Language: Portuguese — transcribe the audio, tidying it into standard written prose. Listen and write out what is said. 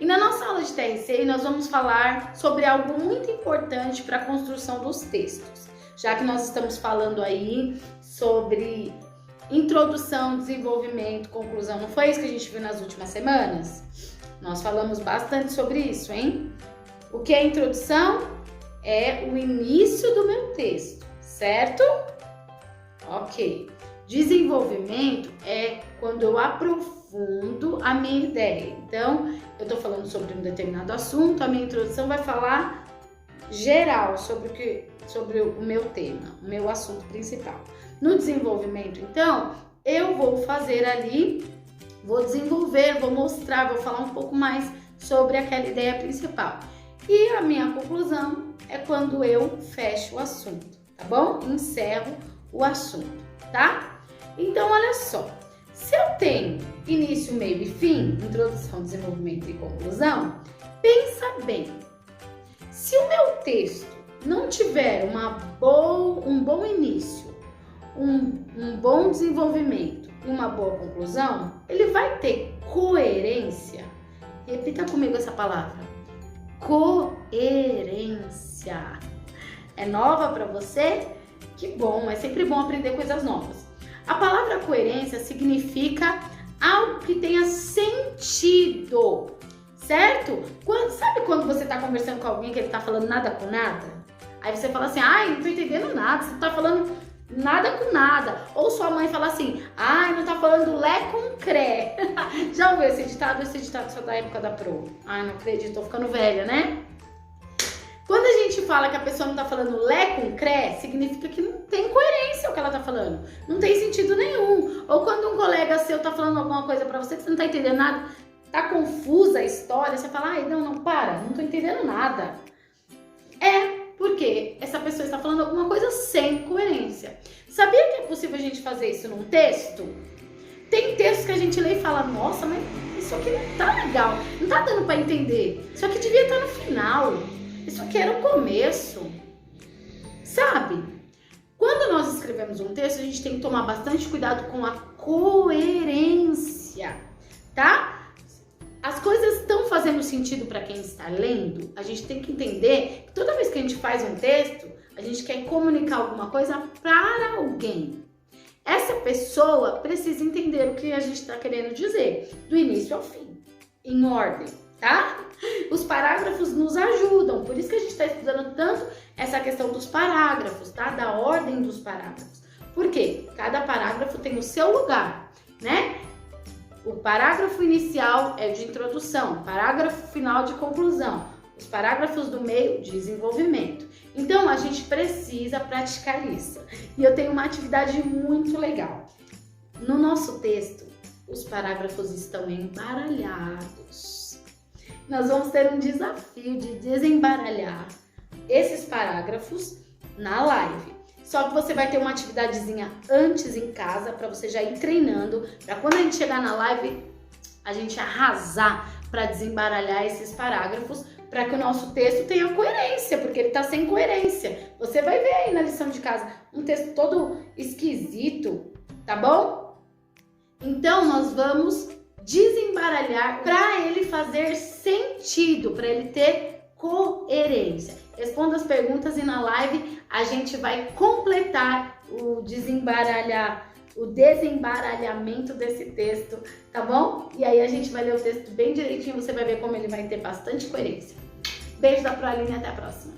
E na nossa aula de TRC nós vamos falar sobre algo muito importante para a construção dos textos. Já que nós estamos falando aí sobre introdução, desenvolvimento, conclusão, não foi isso que a gente viu nas últimas semanas? Nós falamos bastante sobre isso, hein? O que é introdução? É o início do meu texto, certo? Ok. Desenvolvimento é quando eu aprofundo a minha ideia. Então, eu estou falando sobre um determinado assunto, a minha introdução vai falar geral sobre o meu tema, o meu assunto principal. No desenvolvimento, então, eu vou fazer ali, vou desenvolver, vou mostrar, vou falar um pouco mais sobre aquela ideia principal. E a minha conclusão é quando eu fecho o assunto, tá bom? Encerro o assunto, tá? Então, olha só, se eu tenho início, meio e fim, introdução, desenvolvimento e conclusão, pensa bem. Se o meu texto não tiver um bom início, um bom desenvolvimento e uma boa conclusão, ele vai ter coerência. Repita comigo essa palavra. Coerência. É nova para você? Que bom, é sempre bom aprender coisas novas. A palavra coerência significa algo que tenha sentido, certo? Sabe quando você está conversando com alguém que ele está falando nada com nada? Aí você fala assim, ai, não tô entendendo nada, você tá falando nada com nada. Ou sua mãe fala assim, ai, não tá falando lé com cré. Já ouviu esse ditado? Esse ditado só da época da Pro. Ai, não acredito, tô ficando velha, né? Quando a gente fala que a pessoa não tá falando lé com cré, significa que não tem coerência o que ela tá falando. Não tem sentido nenhum. Ou quando um colega seu tá falando alguma coisa pra você que você não tá entendendo nada, tá confusa a história, você fala, ai, não para, não tô entendendo nada. Porque essa pessoa está falando alguma coisa sem coerência. Sabia que é possível a gente fazer isso num texto? Tem textos que a gente lê e fala, nossa, mas isso aqui não tá legal, não tá dando pra entender. Isso aqui devia estar no final. Isso aqui era o começo. Sabe? Quando nós escrevemos um texto, a gente tem que tomar bastante cuidado com a coerência, tá? As coisas estão fazendo sentido para quem está lendo. A gente tem que entender que toda vez que a gente faz um texto, a gente quer comunicar alguma coisa para alguém. Essa pessoa precisa entender o que a gente está querendo dizer, do início ao fim, em ordem, tá? Os parágrafos nos ajudam, por isso que a gente está estudando tanto essa questão dos parágrafos, tá? Da ordem dos parágrafos. Por quê? Cada parágrafo tem o seu lugar, né? O parágrafo inicial é de introdução, parágrafo final de conclusão, os parágrafos do meio, desenvolvimento. Então, a gente precisa praticar isso. E eu tenho uma atividade muito legal. No nosso texto, os parágrafos estão embaralhados. Nós vamos ter um desafio de desembaralhar esses parágrafos na live. Só que você vai ter uma atividadezinha antes em casa para você já ir treinando, para quando a gente chegar na live, a gente arrasar para desembaralhar esses parágrafos, para que o nosso texto tenha coerência, porque ele está sem coerência. Você vai ver aí na lição de casa um texto todo esquisito, tá bom? Então, nós vamos desembaralhar para ele fazer sentido, para ele ter coerência. Responda as perguntas e na live a gente vai completar o desembaralhamento desse texto, tá bom? E aí a gente vai ler o texto bem direitinho, você vai ver como ele vai ter bastante coerência. Beijo da Proaline e até a próxima!